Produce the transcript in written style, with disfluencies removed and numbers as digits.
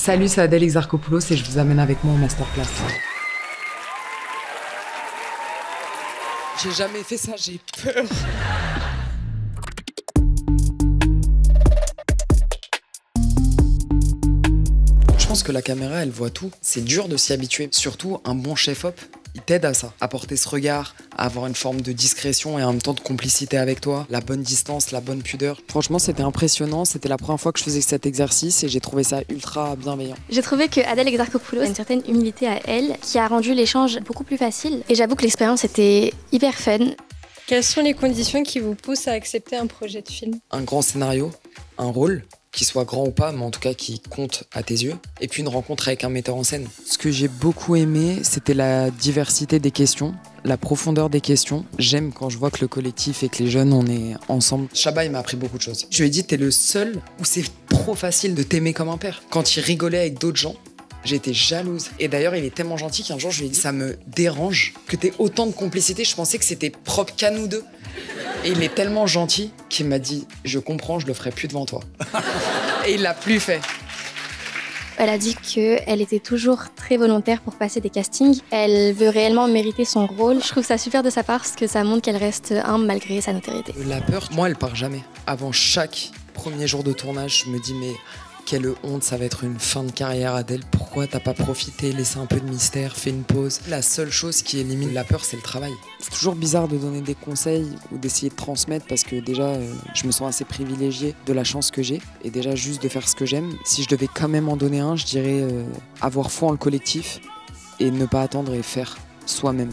Salut, c'est Adèle Exarchopoulos et je vous amène avec moi en masterclass. J'ai jamais fait ça, j'ai peur. Je pense que la caméra, elle voit tout. C'est dur de s'y habituer. Surtout, un bon chef-op, il t'aide à ça. À porter ce regard, à avoir une forme de discrétion et en même temps de complicité avec toi. La bonne distance, la bonne pudeur. Franchement, c'était impressionnant. C'était la première fois que je faisais cet exercice et j'ai trouvé ça ultra bienveillant. J'ai trouvé que Adèle Exarchopoulos a une certaine humilité à elle qui a rendu l'échange beaucoup plus facile. Et j'avoue que l'expérience était hyper fun. Quelles sont les conditions qui vous poussent à accepter un projet de film? Un grand scénario, un rôle, qu'il soit grand ou pas, mais en tout cas qui compte à tes yeux, et puis une rencontre avec un metteur en scène. Ce que j'ai beaucoup aimé, c'était la diversité des questions, la profondeur des questions. J'aime quand je vois que le collectif et que les jeunes, on est ensemble. Chabat, il m'a appris beaucoup de choses. Je lui ai dit, t'es le seul où c'est trop facile de t'aimer comme un père. Quand il rigolait avec d'autres gens, j'étais jalouse. Et d'ailleurs, il est tellement gentil qu'un jour, je lui ai dit, ça me dérange que t'aies autant de complicité. Je pensais que c'était propre qu'à nous deux. Et il est tellement gentil qu'il m'a dit, je comprends, je le ferai plus devant toi. Et il l'a plus fait. Elle a dit qu'elle était toujours très volontaire pour passer des castings. Elle veut réellement mériter son rôle. Je trouve ça super de sa part parce que ça montre qu'elle reste humble malgré sa notoriété. La peur, moi, elle part jamais. Avant chaque premier jour de tournage, je me dis, mais quelle honte, ça va être une fin de carrière, Adèle. Pourquoi t'as pas profité, laissé un peu de mystère, fait une pause? La seule chose qui élimine la peur, c'est le travail. C'est toujours bizarre de donner des conseils ou d'essayer de transmettre parce que déjà, je me sens assez privilégié de la chance que j'ai et déjà juste de faire ce que j'aime. Si je devais quand même en donner un, je dirais avoir foi en le collectif et ne pas attendre et faire soi-même.